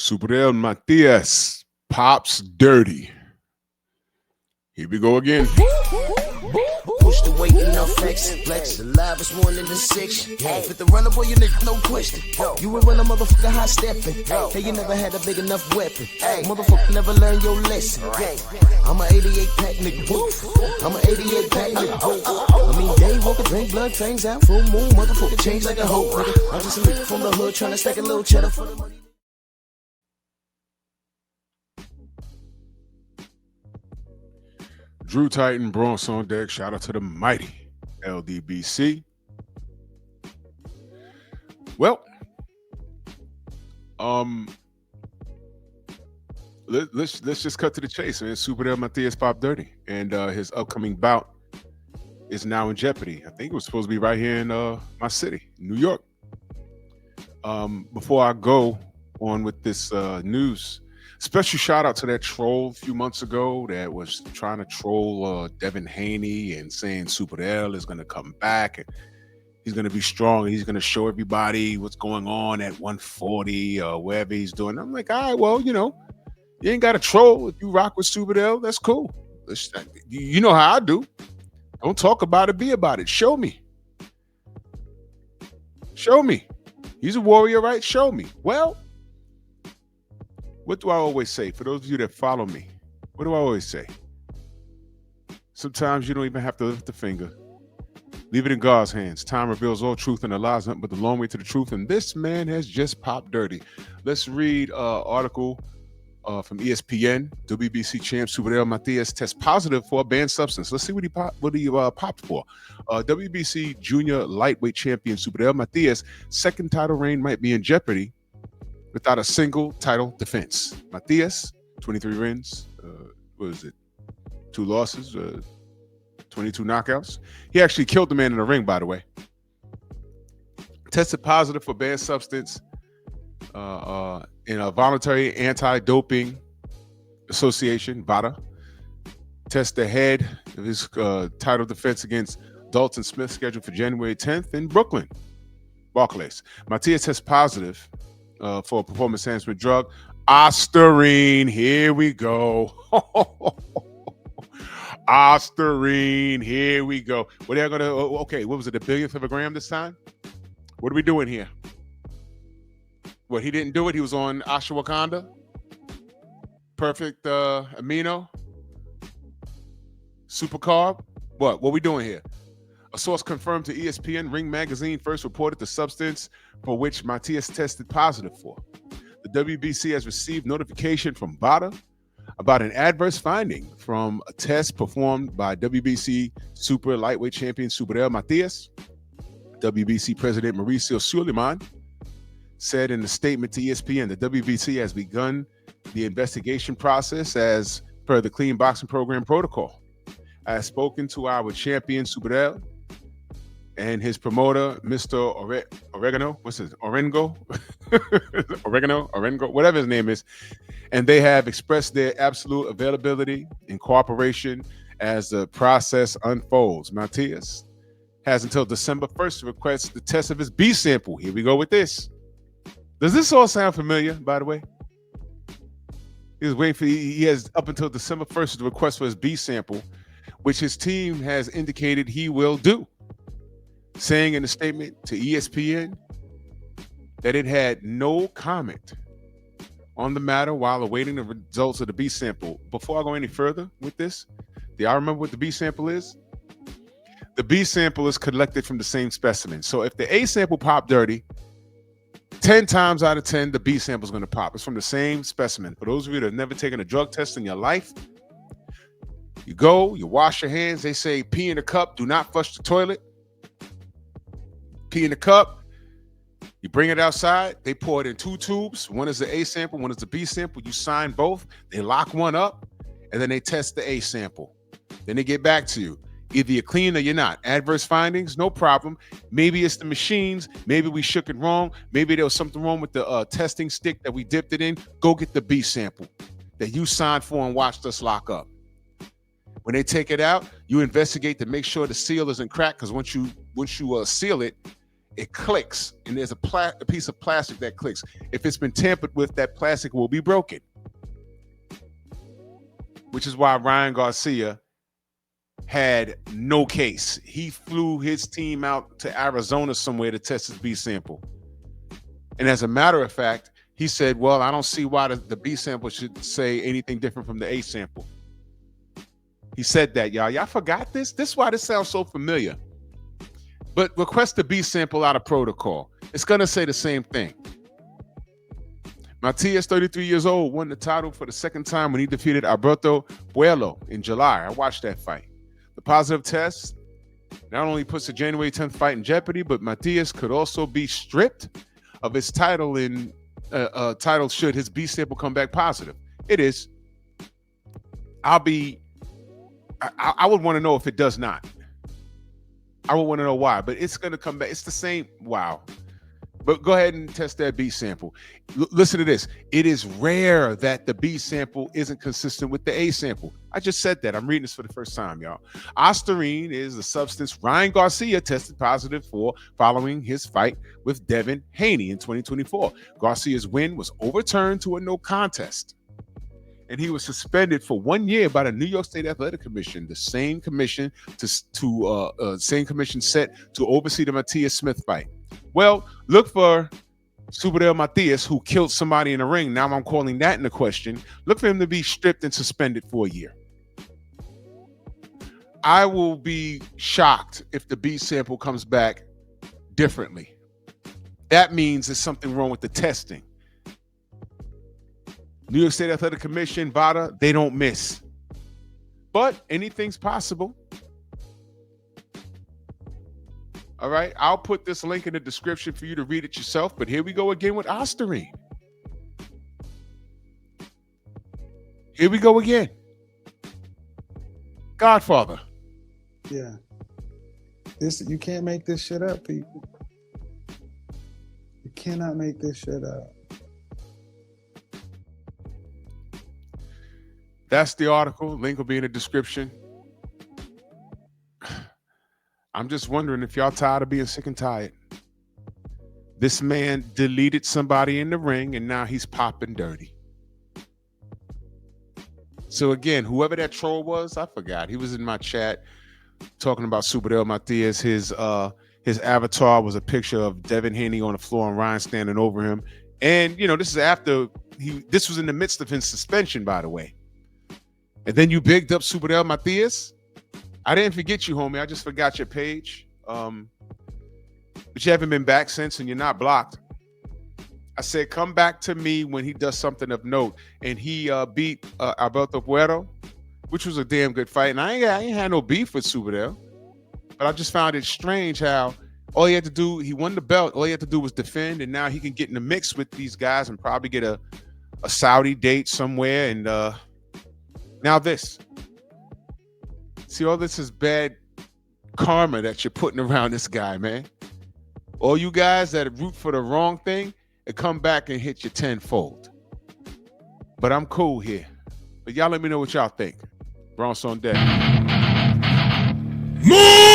Subriel Matias pops dirty. Here we go again. Push the weight in our flex. Flex the live is one in the six. Fit the runner boy, you nigga, no question. You will run a motherfucker high stepping. Hey, you never had a big enough weapon. Motherfucker never learned your lesson. I'm an 88 pack nigga. I'm an 88 pack nigga. I mean, day walker, drink blood, fangs out, full moon, motherfucker change like a hoe. I'm just a nigga from the hood trying to stack a little cheddar for the money. Drew Titan, Bronx on deck. Shout out to the mighty LDBC. Well, let's just cut to the chase. Man, Subriel Matias pop dirty, and his upcoming bout is now in jeopardy. I think it was supposed to be right here in my city, New York. Before I go on with this news. Special shout out to that troll a few months ago that was trying to troll Devin Haney and saying Subriel is going to come back and he's going to be strong and he's going to show everybody what's going on at 140 or wherever he's doing. I'm like, all right, well, you ain't got to troll. If you rock with Subriel, that's cool. You know how I do. Don't talk about it, be about it. Show me. Show me. He's a warrior, right? Show me. Well, what do I always say? For those of you that follow me, what do I always say? Sometimes you don't even have to lift the finger. Leave it in God's hands. Time reveals all truth and the lies, nothing but the long way to the truth. And this man has just popped dirty. Let's read an article from ESPN. WBC champ Subriel Matias tests positive for a banned substance. Let's see what he popped for. WBC junior lightweight champion Subriel Matias' second title reign might be in jeopardy without a single title defense. Matias, 23 wins, 2 losses, 22 knockouts. He actually killed the man in the ring, by the way. Tested positive for banned substance in a voluntary anti-doping association, VADA. Test ahead of his title defense against Dalton Smith scheduled for January 10th in Brooklyn, Barclays. Matias tests positive for a performance enhancement drug, OSTERINE. Here we go. OSTERINE. Here we go. What are they gonna? Okay, what was it? A billionth of a gram this time? What are we doing here? What, he didn't do it? He was on ashwagandha, perfect amino, super carb. What we doing here? A source confirmed to ESPN Ring Magazine first reported the substance for which Matias tested positive for. The WBC has received notification from VADA about an adverse finding from a test performed by WBC super lightweight champion Subriel Matias. WBC President Mauricio Suleiman said in a statement to ESPN that WBC has begun the investigation process as per the Clean Boxing Program protocol. I have spoken to our champion Subriel and his promoter, Mr. Oregano, what's his, Orengo? Orengo, whatever his name is. And they have expressed their absolute availability and cooperation as the process unfolds. Matias has until December 1st to request the test of his B sample. Here we go with this. Does this all sound familiar, by the way? He was waiting for, he has up until December 1st to request for his B sample, which his team has indicated he will do, saying in a statement to ESPN that it had no comment on the matter while awaiting the results of the B sample. Before I go any further with this, do y'all remember what the B sample is? The B sample is collected from the same specimen. So if the A sample popped dirty, 10 times out of 10, the B sample is going to pop. It's from the same specimen. For those of you that have never taken a drug test in your life, you go, you wash your hands. They say pee in a cup. Do not flush the toilet. Pee in the cup. You bring it outside. They pour it in 2 tubes. One is the A sample, one is the B sample. You sign both. They lock one up, and then they test the A sample. Then they get back to you. Either you're clean or you're not. Adverse findings, no problem. Maybe it's the machines. Maybe we shook it wrong. Maybe there was something wrong with the testing stick that we dipped it in. Go get the B sample that you signed for and watched us lock up. When they take it out, you investigate to make sure the seal isn't cracked, because once you seal it, it clicks, and there's a piece of plastic that clicks. If it's been tampered with, that plastic will be broken. Which is why Ryan Garcia had no case. He flew his team out to Arizona somewhere to test his B sample. And as a matter of fact, he said, well, I don't see why the B sample should say anything different from the A sample. He said that, y'all. Y'all forgot this? This is why this sounds so familiar. But request the B sample out of protocol. It's going to say the same thing. Matias, 33 years old, won the title for the second time when he defeated Alberto Buelo in July. I watched that fight. The positive test not only puts the January 10th fight in jeopardy, but Matias could also be stripped of his title title should his B sample come back positive. It is. I would want to know if it does not. I would want to know why, but it's going to come back. It's the same. Wow. But go ahead and test that B sample. Listen to this. It is rare that the B sample isn't consistent with the A sample. I just said that. I'm reading this for the first time, y'all. OSTERINE is the substance Ryan Garcia tested positive for following his fight with Devin Haney in 2024. Garcia's win was overturned to a no contest, and he was suspended for 1 year by the New York State Athletic Commission, the same commission same commission set to oversee the Matias Smith fight. Well, look for Subriel Matias, who killed somebody in the ring. Now I'm calling that into question. Look for him to be stripped and suspended for a year. I will be shocked if the B sample comes back differently. That means there's something wrong with the testing. New York State Athletic Commission, VADA, they don't miss. But anything's possible. All right, I'll put this link in the description for you to read it yourself. But here we go again with OSTERINE. Here we go again. Godfather. Yeah. You can't make this shit up, people. You cannot make this shit up. That's the article. Link will be in the description. I'm just wondering if y'all tired of being sick and tired. This man deleted somebody in the ring, and now he's popping dirty. So again, whoever that troll was, I forgot. He was in my chat talking about Subriel Matias. His avatar was a picture of Devin Haney on the floor and Ryan standing over him. And this is after this was in the midst of his suspension, by the way. And then you bigged up Subriel Matias. I didn't forget you, homie. I just forgot your page. But you haven't been back since, and you're not blocked. I said, come back to me when he does something of note. And he beat Alberto Buero, which was a damn good fight. And I ain't had no beef with Subriel. But I just found it strange how all he had to do, he won the belt. All he had to do was defend, and now he can get in the mix with these guys and probably get a Saudi date somewhere. And now this. See, all this is bad karma that you're putting around this guy, man. All you guys that root for the wrong thing, and come back and hit you tenfold. But I'm cool here. But y'all let me know what y'all think. Bronx on deck. Move!